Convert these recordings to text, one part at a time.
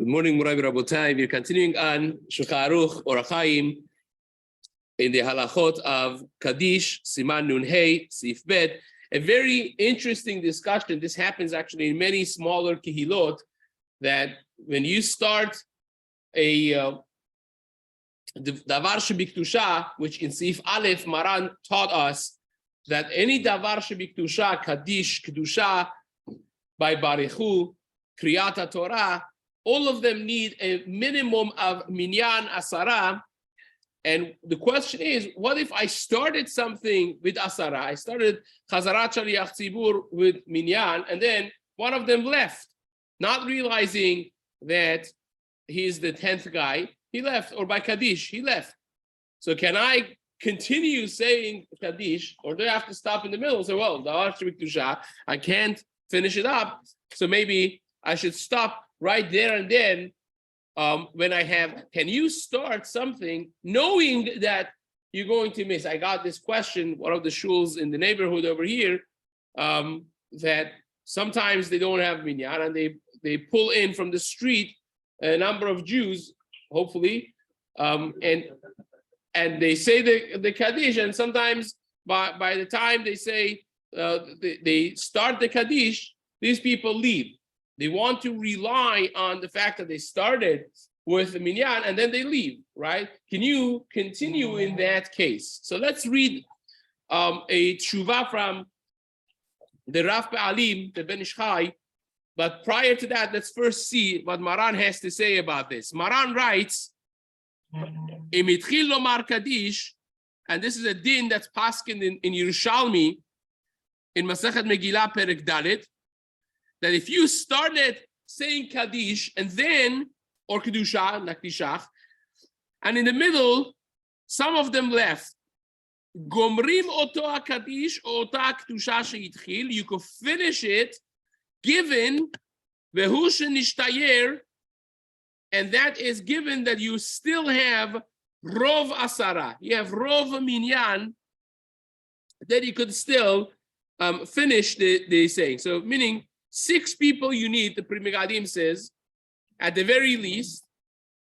Good morning, Morai Rabotai. We're continuing on Shulchan Aruch Orach Chaim in the halachot of Kaddish, Siman Nun Hey, Seif Bet. A very interesting discussion. This happens actually in many smaller kehilot, that when you start a davar shebiktusha, which in Seif Aleph Maran taught us that any davar shebiktusha, Kaddish, Kedusha, by Barichu, Kriyat Torah, all of them need a minimum of minyan asara. And the question is, what if I started something with asara? I started Chazarat Shaliach Tzibur with minyan, and then one of them left, not realizing that he's the 10th guy. He left, or by Kaddish, he left. So can I continue saying Kaddish, or do I have to stop in the middle and say, well, I can't finish it up, so maybe I should stop right there and then when I have, can you start something knowing that you're going to miss? I got this question, one of the shuls in the neighborhood over here, that sometimes they don't have minyan and they pull in from the street a number of Jews, hopefully, and they say the Kaddish, and sometimes by the time they say, they start the Kaddish, these people leave. They want to rely on the fact that they started with the minyan and then they leave, right? Can you continue in that case? So let's read a tshuva from the Rav Pe'alim, the Ben Ish Chai. But prior to that, let's first see what Maran has to say about this. Maran writes, Im itchil lomar Kaddish, and this is a din that's paskin in Yerushalmi, in Masechet Megillah Perek Dalet, that if you started saying Kaddish and then, or Kedusha, Nakdishach, and in the middle, some of them left, Gomrim oto Kaddish ota Kedusha sheitchil, you could finish it, given Vehu shenishtayer, and that is given that you still have Rov Asara, you have Rov Minyan, that you could still finish the saying. So meaning, 6 people you need, the Pri Megadim says, at the very least.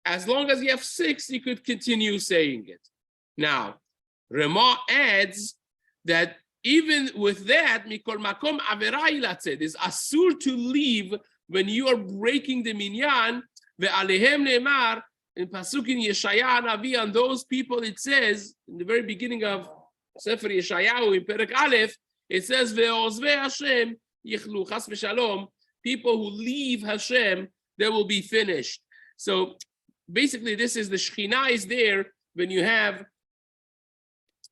As long as you have 6, you could continue saying it. Now, Ramah adds that even with that, Mikol Makom Avera Ilatzed is asur to leave when you are breaking the minyan. Ve'alehem ne'emar, in Pasuk in Yeshaya Navi, on those people it says, in the very beginning of Sefer Yeshayahu in Perek Aleph, it says, Ve'ozve Hashem, Yichlu, Chas v'shalom, people who leave Hashem, they will be finished. So basically, this is the Shekhinah is there when you have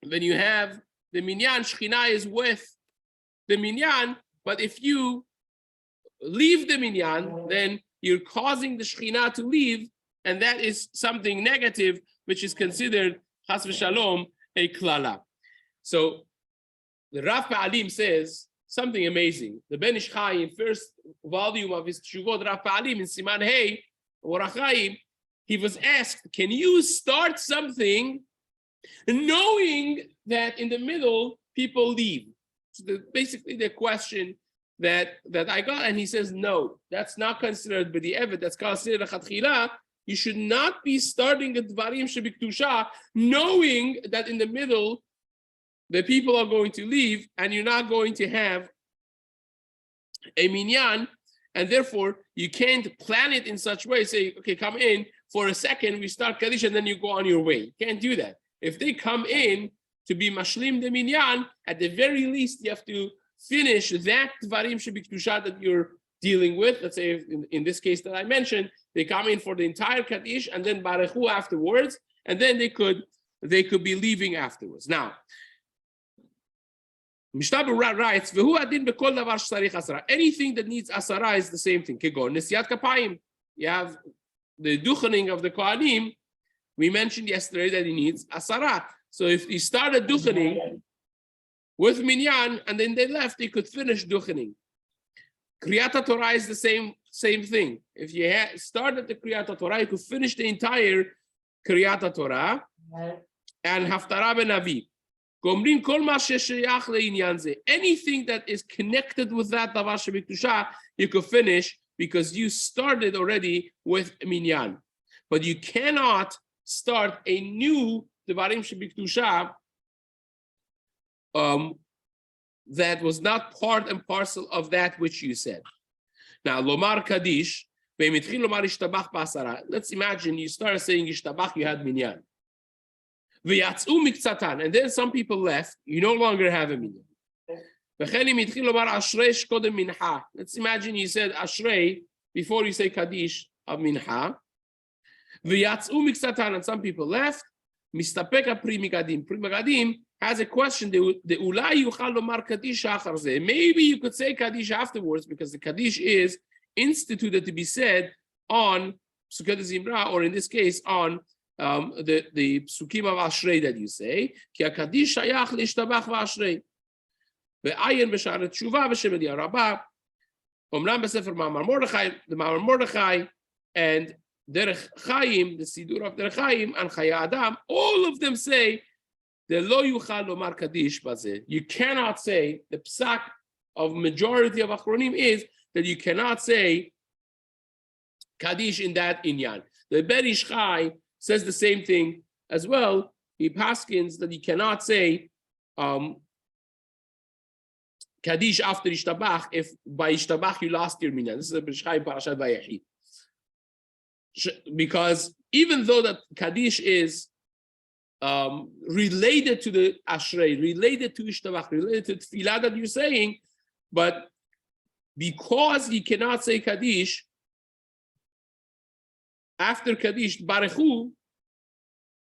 the minyan. Shekhinah is with the minyan, but if you leave the minyan, then you're causing the Shekhinah to leave, and that is something negative, which is considered Chas v'shalom a klala. So the Rav Pe'alim says something amazing. The Ben Ish Chai, in first volume of his Tshuvot, Rav Pe'alim in Siman Hey, Orach Chaim, he was asked, can you start something knowing that in the middle people leave? So basically the question that I got, and he says, no, that's not considered b'di'evet, that's considered a chatchila. You should not be starting a dvarim shebiktusha knowing that in the middle the people are going to leave and you're not going to have a minyan, and therefore you can't plan it in such a way, say, okay, come in for a second, we start Kaddish, and then you go on your way. You can't do that. If they come in to be mashlim the minyan, at the very least, you have to finish that dvarim shebiktusha that you're dealing with. Let's say in this case that I mentioned, they come in for the entire Kaddish and then Barechu afterwards, and then they could be leaving afterwards. Now, Mishna Berurah writes, "V'hu adin b'kol davar sh'tzarich asara." Anything that needs asara is the same thing. Kegon nesiyat kapayim. You have the duchening of the kohanim. We mentioned yesterday that he needs asara. So if he started duchening with minyan and then they left, he could finish duchening. Kriyat Torah is the same thing. If you started the Kriyat Torah, you could finish the entire Kriyat Torah and Haftarah benavi. Anything that is connected with that davar shebiktusha, you could finish because you started already with minyan. But you cannot start a new Devarim Shebikdusha that was not part and parcel of that which you said. Now, Lomar Kaddish, let's imagine you started saying Yishtabach, you had minyan. And then some people left, you no longer have a minyan. Let's imagine you said Ashrei before you say Kaddish of Mincha. And some people left. Mistapeka Pri Megadim. Pri Megadim has a question. Maybe you could say Kaddish afterwards because the Kaddish is instituted to be said on Sukkot Zimra, or in this case on the Psukim of Ashrei that you say. Ki Kaddish shayach leishtabach v'Ashrei. Ve'ayin b'shar tshuva b'shem Edia Rabbah. Omnam b'sefer Ma'amar Mordechai, the Ma'amar Mordechai, and Derech Chaim, the Sidur of Derech Chaim, and Chaya Adam, all of them say the Lo Yuchal Lomar Kaddish Bazeh. You cannot say, the psak of majority of Achronim is that you cannot say Kaddish in that inyan. The Ben Ish Chai says the same thing as well. He paskins that you cannot say Kaddish after Ishtabach if by Ishtabach you lost your minyan. This is the Ben Ish Chai Parashat Vayechi. Because even though that Kaddish is related to the Ashrei, related to Ishtabach, related to Tfilah that you're saying, but because you cannot say Kaddish after Kaddish Baruchu,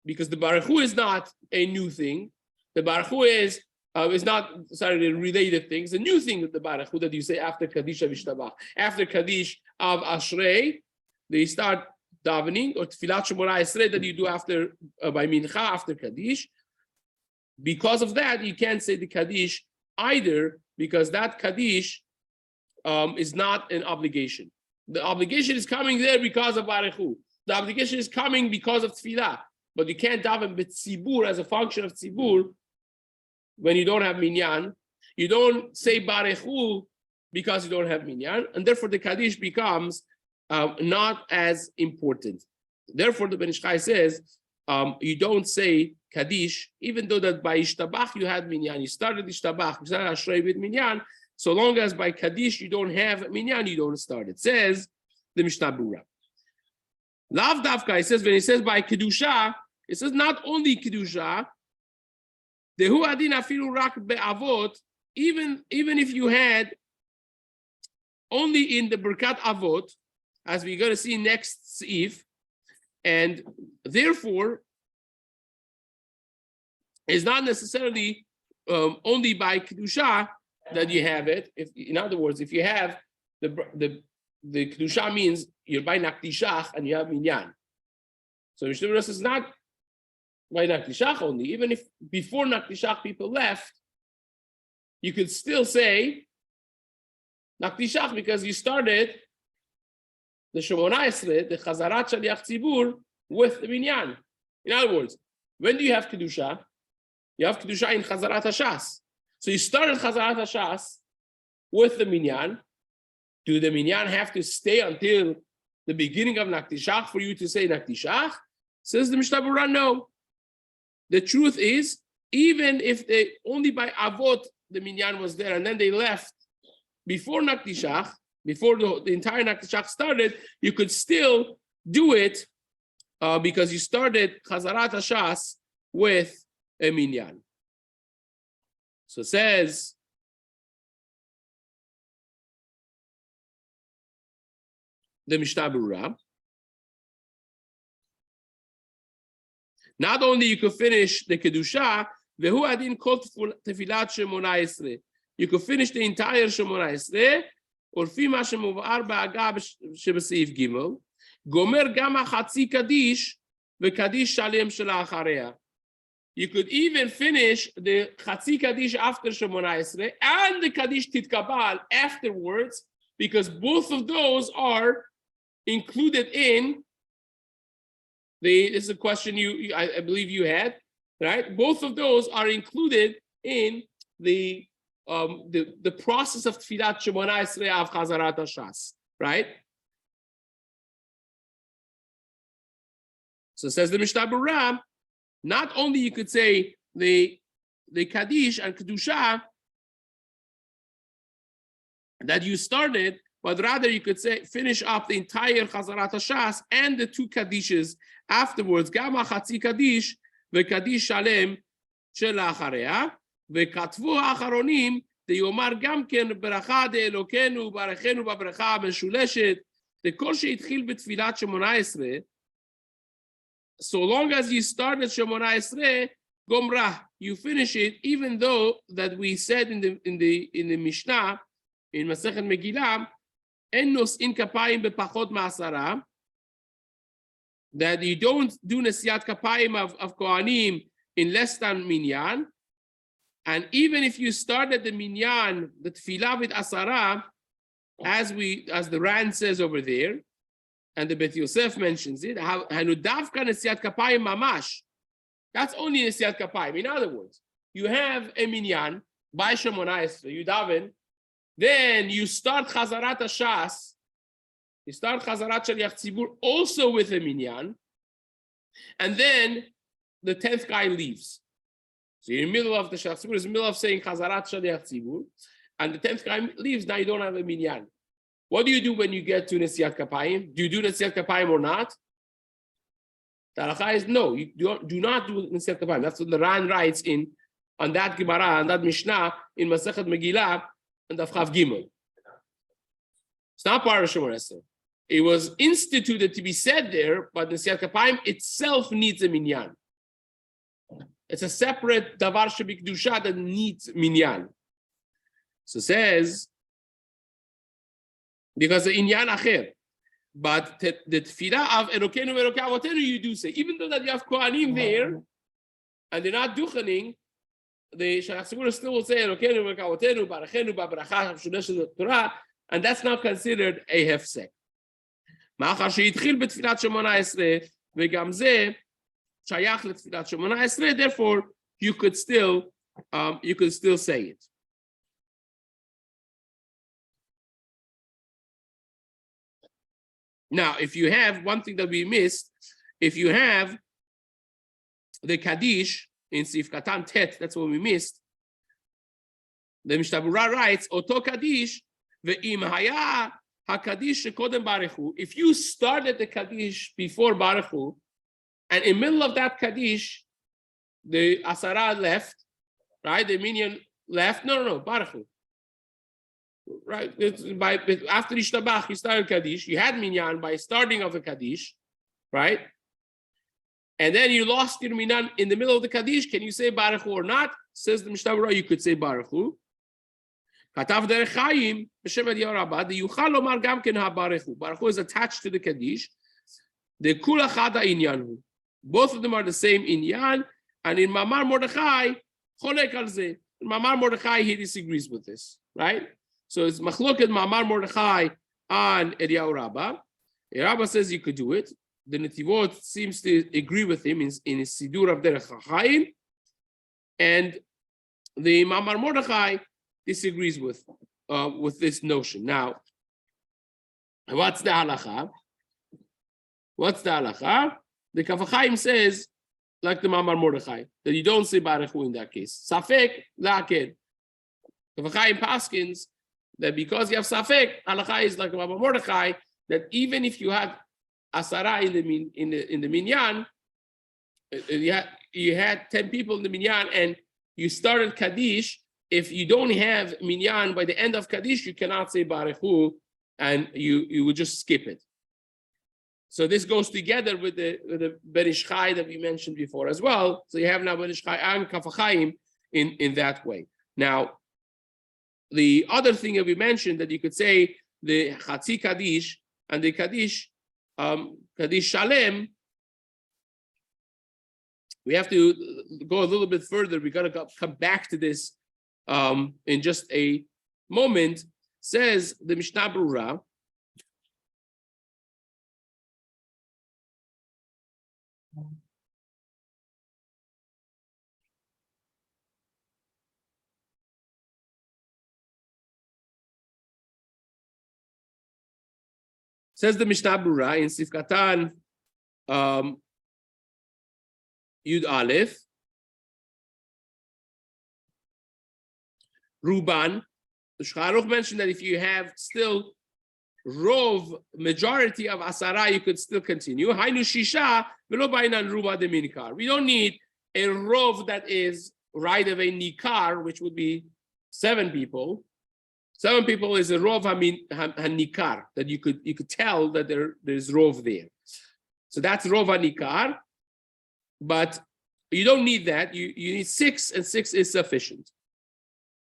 because the Baruchu is not a new thing, the Baruchu is not the related things. The new thing that the Baruchu that you say after Kaddish of Ishtabach, after Kaddish of Ashrei, they start davening or Tfilat Shemona Esrei that you do after by Mincha after Kaddish. Because of that, you can't say the Kaddish either, because that Kaddish is not an obligation. The obligation is coming there because of Baruchu. The obligation is coming because of Tfilah. But you can't daven b'tzibur as a function of tzibur when you don't have minyan. You don't say Baruchu because you don't have minyan, and therefore the Kaddish becomes not as important. Therefore, the Ben Ish Chai says you don't say Kaddish, even though that by Ishtabach you had minyan. You started Ishtabach, you started Ashrei with minyan. So long as by Kaddish you don't have minyan, you don't start. It says the Mishna Berurah. Lav Davka, it says when it says by Kedusha, it says not only Kedusha. Dehu adin afilu rak be'avot. Even if you had only in the Birkat Avot, as we're going to see next Seif, and therefore it's not necessarily only by Kedusha that you have it. If, in other words, if you have the Kedusha means you're by Naktishach and you have Minyan. So Mishna Berurah is not by Naktishach only. Even if before Naktishach people left, you could still say Naktishach because you started the Shemona Esrei, the Chazarat Shaliach Tzibur, with the Minyan. In other words, when do you have Kedusha? You have Kedusha in Chazarat HaShas. So you started Chazarat HaShas with the Minyan. Do the Minyan have to stay until the beginning of Naktishach for you to say Naktishach? Says the Mishna Berurah, no. The truth is, even if they only by Avot the Minyan was there and then they left before Naktishach, before the entire Naktishach started, you could still do it because you started Chazarat HaShas with a Minyan. So it says, the Mishna Berurah, not only you could finish the Kedusha, Vehu adin kol tefilat Shemona Esrei. You could finish the entire Shemona Esrei, or fima shemuvar ba'agab shebeseif gimel, gomer gam hachatzi kaddish ve'kaddish shalem shela acharei. You could even finish the Chatzi Kaddish after Shemona Esrei and the Kaddish Titkabal afterwards, because both of those are included in this is a question I believe you had, right? Both of those are included in the process of Tfilat Shemona Esrei of Chazarat HaShas, right? So says the Mishna Berurah, not only you could say the Kaddish and Kedusha that you started, but rather you could say finish up the entire Chazarat HaShas and the two Kaddishes afterwards. Gama Chatzi Kaddish veKaddish Shalem Shelachareh veKatvu Acharonim deYomar Gamken Beracha deElokenu Barachenu Babrecha Meshuleshet deKol sheitchil betfilat Shemona Esrei. So long as you started Shemona Esrei, Gomrah, you finish it, even though that we said in the Mishnah in Masechet Megillah, Ennos in kapayim bepachot ma'asara, that you don't do nesiat kapayim of kohanim in less than minyan, and even if you started the minyan, the tefillah with asara, as the Rand says over there, and the Bet Yosef mentions it, hanudavka nesiat kapayim mamash. That's only nesiat kapayim. In other words, you have a minyan by Shemona Esrei, you daven. Then you start Chazarat HaShas, you start Chazarat Shaliach Tzibur also with a minyan, and then the 10th guy leaves. So you're in the middle of the Shaliach Tzibur, is in the middle of saying Chazarat Shaliach Tzibur, and the 10th guy leaves, now you don't have a minyan. What do you do when you get to Nesiat Kapayim? Do you do Nesiat Kapayim or not? The halacha is no, you do not do Nesiat Kapayim. That's what the Ran writes on that Gemara, on that Mishnah, in Masechet Megillah, and Daf Chav Gimel. It's not part of Shemona Esrei. It was instituted to be said there, but the Nesiat Kapayim itself needs a minyan. It's a separate davar shebikdusha that needs minyan. So it says, because the inyan acher, but the tefillah of Elokenu Elokei Avotenu you do say, even though that you have kohanim there, and they're not duchening, the Shaliach Tzibur still will say Elokenu Elokei Avotenu Barachenu Babaracha Hamshuleshet Torah, and that's not considered a hefsek. Ma'achar sheitchil betfilat Shemona Esrei vegam zeh shayach letfilat Shemona Esrei. Therefore, you could still say it. Now, if you have one thing that we missed, if you have the Kaddish in Seif Katan Tet, that's what we missed. The Mishna Berurah writes, Oto Kaddish ve'im haya HaKaddish shekodem barechu. If you started the Kaddish before barechu, and in the middle of that Kaddish, the Asara left, right? The minyan left. No, barechu. Right, after Ishtabach, you started Kaddish. You had minyan by starting of the Kaddish, right? And then you lost your minyan in the middle of the Kaddish. Can you say Baruch Hu or not? Says the Mishna Berurah, you could say Baruch Hu. Katav derech Chaim b'shem Eliyahu Rabbah yuchal lomar gam ken ha-Baruch Hu. Baruch Hu is attached to the Kaddish. The kula chada inyan. Both of them are the same inyan. And in Mamar Mordechai, cholek al zeh. In Mamar Mordechai, he disagrees with this, right? So it's machloket Mamar Mordechai on Eliyahu Rabbah. Rabbah says you could do it. The Netivot seems to agree with him in his Sidur of Derech HaChaim, and the Mamar Mordechai disagrees with this notion. Now, what's the halacha? The Kaf HaChaim says, like the Mamar Mordechai, that you don't say Baruch Hu in that case. Safek la'aked. Kaf HaChaim paskins that because you have Safek, halacha is like the Mamar Mordechai, that even if you had Asara in the minyan, you had 10 people in the minyan, and you started Kaddish. If you don't have minyan by the end of Kaddish, you cannot say Baruch Hu, and you would just skip it. So this goes together with the Ben Ish Chai that we mentioned before as well. So you have now Ben Ish Chai and Kaf HaChaim in that way. Now, the other thing that we mentioned, that you could say the Chatzi Kaddish and the Kaddish Shalem, we have to go a little bit further. We're going to come back to this in just a moment. Says the Mishna Berurah, in Seif Katan Yud Aleph. Ruban. The Shulchan Aruch mentioned that if you have still Rov, majority of Asara, you could still continue. Hainu Shisha, velo bainan Ruba de Minikar. We don't need a Rov that is right of a Nikar, which would be 7 people. 7 people is a Rov HaNikar, that you could tell that there's Rov there. So that's Rov HaNikar, but you don't need that. You need 6, and 6 is sufficient.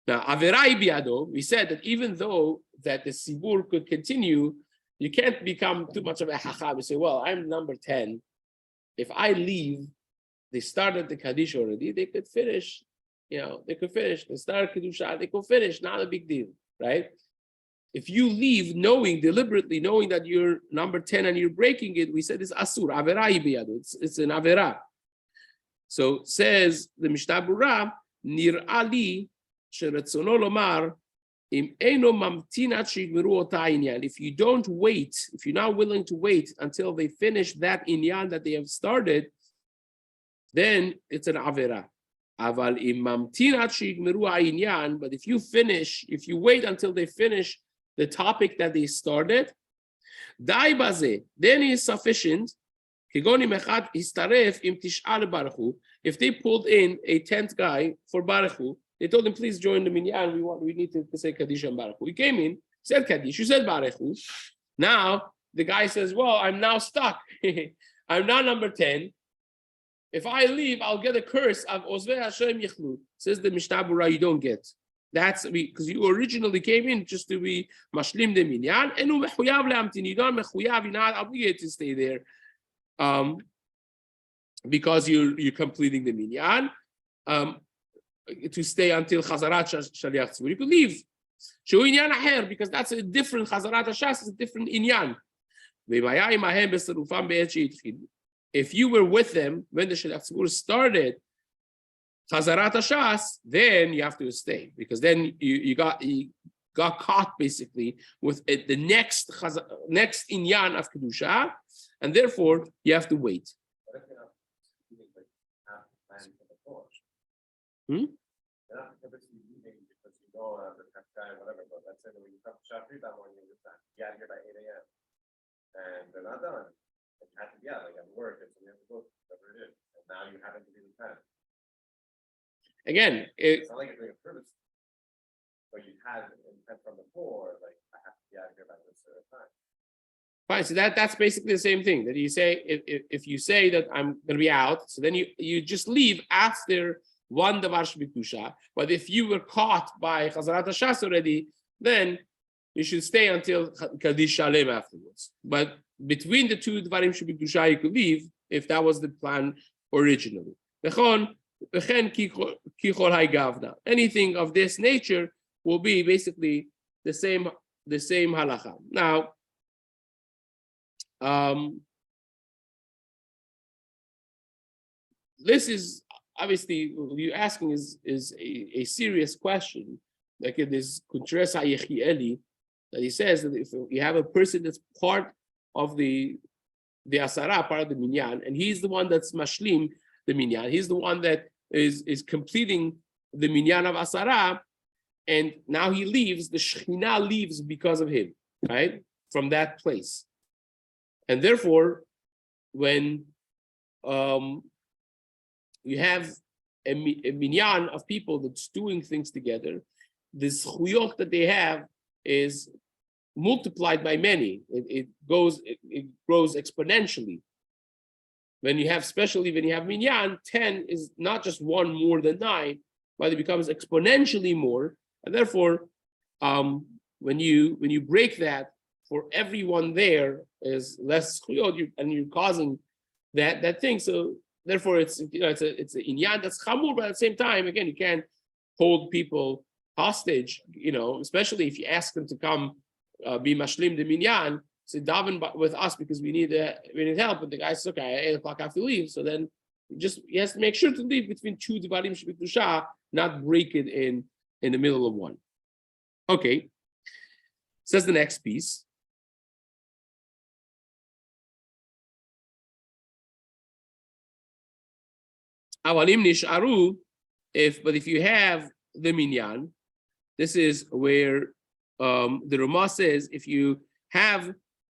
Now, Averai Biado, we said that even though that the Sibur could continue, you can't become too much of a Hacham. You say, well, I'm number 10. If I leave, they started the Kaddish already, they could finish, they could finish. They started Kedusha, they could finish, not a big deal, right? If you leave deliberately knowing that you're number 10 and you're breaking it, we said it's Asur, Averai Biado, it's an Avera. So says the Mishna Berurah, Nir Ali, if you don't wait, if you're not willing to wait until they finish that inyan that they have started, then it's an avera. But if you wait until they finish the topic that they started, then it's sufficient. If they pulled in a 10th guy for Baruch Hu, they told him, please join the minyan. We need to say Kaddish and Baruch Hu. He came in, said Kaddish, you said Baruch Hu. Now the guy says, well, I'm now stuck. I'm now number 10. If I leave, I'll get a curse of Ozvei Hashem Yichlu. Says the Mishna Berurah, you don't get. That's because you originally came in just to be Mashlim de Minyan, and you don't mechuyav, you're not obligated to stay there because you're completing the Minyan. To stay until Chazarat Shaliach Tzibur. You could leave. Shu inyan aher, because that's a different Chazarat Hashas, is a different inyan. If you were with them when the Shaliach Tzibur started Chazarat Hashas, then you have to stay, because then you got caught basically with the next inyan of Kedusha, and therefore you have to wait. They're not typically leaving because you know the next guy, whatever, but let's say that when you come to Shafri, that morning you get here by 8 a.m. and they're not done. And you have to be out, like at work, and so you have to go, whatever it is. And now you happen to be the 10. Again, it's not like you're doing a purpose, but you had intent from before, like I have to be out here by this certain time. Fine, so that's basically the same thing that you say. If you say that I'm going to be out, so then you just leave after one davar shebikdusha. But if you were caught by Chazarat Hashas already, then you should stay until Kaddish Shalem afterwards. But between the 2 dvarim shebikdusha, you could leave if that was the plan originally. Anything of this nature will be basically the same halacha. Now, this is obviously what you're asking is a serious question. Like it is Kuntres HaYechieli, that he says that if you have a person that's part of the Asara, part of the Minyan, and he's the one that's Mashlim the Minyan, he's the one that is completing the Minyan of Asara, and now he leaves, the Shekhinah leaves because of him, right? From that place. And therefore, when you have a minyan of people that's doing things together, this chuyot that they have is multiplied by many. It grows exponentially. Especially when you have minyan, 10 is not just one more than 9, but it becomes exponentially more. And therefore, when you break that, for everyone there is less chuyot, and you're causing that thing. So therefore, it's an inyan that's chamur, but at the same time, again, you can't hold people hostage. Especially if you ask them to come be mashlim the minyan, say daven with us because we need help. And the guy says, okay, at 8 o'clock I have to leave. So then he has to make sure to leave between 2 divarim shebikdusha, not break it in the middle of one. Okay, says the next piece. Avalim nisharu, but if you have the minyan, this is where the Ramah says if you have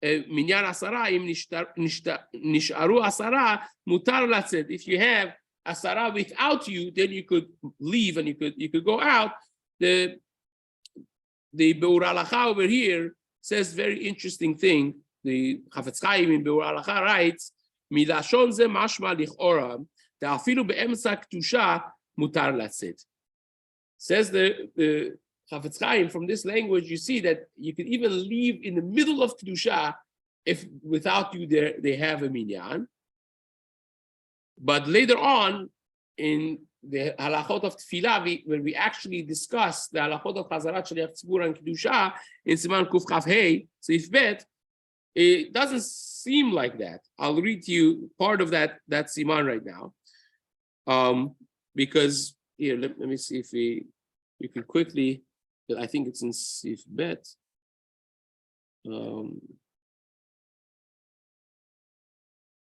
a minyan asara im nisharu asara mutar latzet. If you have asara without you, then you could leave and you could go out. The Berurah Halacha over here says very interesting thing. The Chafetz Chaim in Berurah Halacha writes, "Milashon ze mashma lichora, ta'afilu be'emsa kedusha mutar latzet." Says the Chafetz Chaim, from this language, you see that you can even leave in the middle of kedusha if without you they have a minyan. But later on in the halachot of tefillah, when we actually discuss the halachot of chazarat shaliach tzibur and kedusha in Siman Kuf Chaf Hey Seif Bet, it doesn't seem like that. I'll read to you part of that Siman right now, because here let me see if we can quickly. I think it's in Seif Bet. If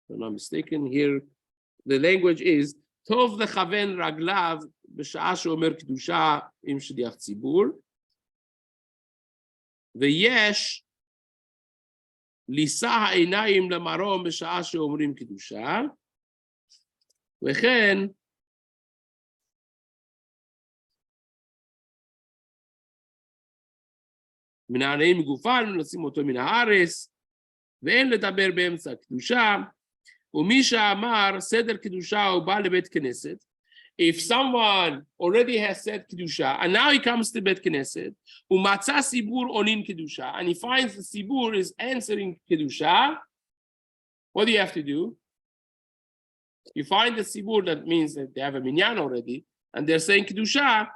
I'm not mistaken, here the language is Tov lechaven raglav b'sha'a she'omer kedusha im shliach tzibur, veyesh lisa ha'einayim lemarom b'sha'a she'omrim kedusha, וכן מן העניים מגופן ולשים אותו מן הארץ, ואין לדבר באמצע קדושה, ומי שאמר סדר קדושה הוא בא לבית כנסת. If someone already has said kedusha and now he comes to bet knesset, umatza sibur onin kedusha, and he finds the sibur is answering kedusha, what do you have to do? You find the sibur, that means that they have a minyan already, and they're saying kedusha.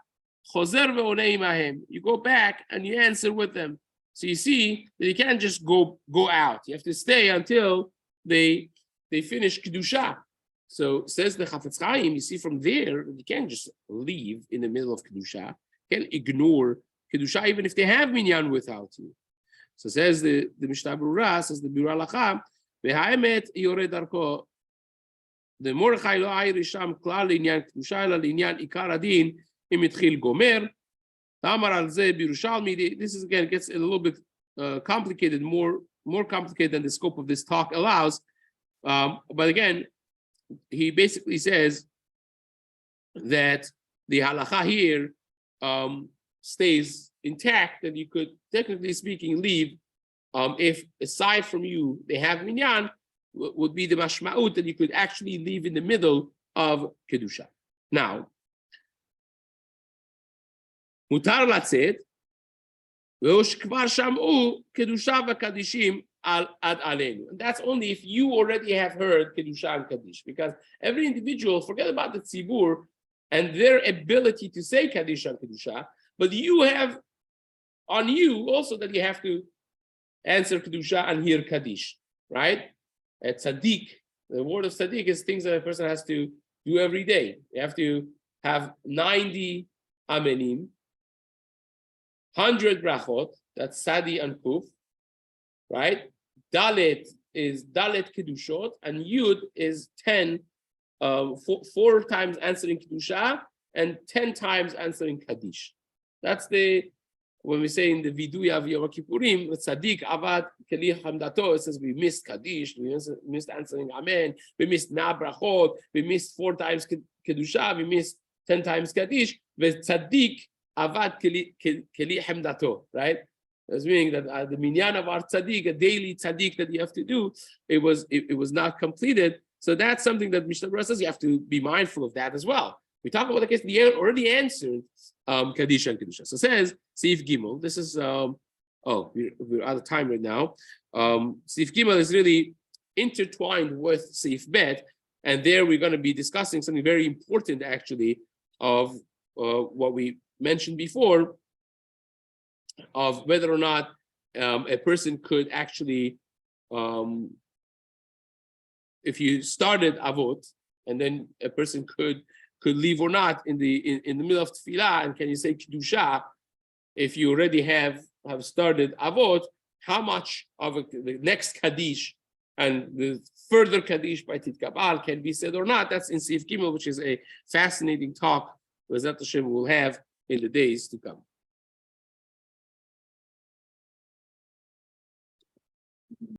Chozer ve'onei imahem. You go back and you answer with them. So you see that you can't just go out. You have to stay until they finish kedusha. So says the Chafetz Chaim, you see from there, you can't just leave in the middle of kedusha. You can't ignore kedusha even if they have minyan without you. So says the Mishna Berurah, says the Berurah Halacha, ve'ha'emet yored darko. The Mordechai lo ayir sham klal l'inyan kedusha ela l'inyan ikar adin im itchil gomer. Tamar al ze b'Yerushalmi. This is again gets a little bit complicated, more complicated than the scope of this talk allows. But again, he basically says that the halacha here stays intact, that you could, technically speaking, leave if aside from you they have minyan, would be the mashma'ut that you could actually leave in the middle of kedusha. Now, mutar latzet ve'ushkvar sham'u kedusha v'kadishim ad alenu. And that's only if you already have heard kedusha and kaddish, because every individual, forget about the tzibur and their ability to say kaddish and kedusha, but you have on you also that you have to answer kedusha and hear kaddish, right? At tzaddik, the word of tzaddik is things that a person has to do every day. You have to have 90 amenim, 100 brachot, that's sadi and kuf, right? Dalet is dalet kedushot, and yud is 10, four times answering kedusha and 10 times answering kaddish. That's when we say in the Viduya of Yom Kippurim, tzaddik avad keli hamdato, it says we missed kaddish, we missed answering amen, we missed na brachot, we missed 4 times kedusha, we missed 10 times kaddish, but tzaddik avad keli hamdato, right? That's meaning that the minyan of our tzaddik, a daily tzaddik that you have to do, it was not completed. So that's something that Mishna Berurah says you have to be mindful of that as well. We talk about the case the already answered kaddish and kedusha. So it says Seif Gimel. This is we're out of time right now. Seif Gimel is really intertwined with Seif Bet, and there we're going to be discussing something very important actually of what we mentioned before, of whether or not a person could actually, if you started avot and then a person could leave or not in the middle of tefillah, and can you say kedusha if you already have started avot? How much of the next kaddish and the further Kaddish by Titkabal can be said or not. That's in Seif Gimel, which is a fascinating talk that Hashem will have in the days to come.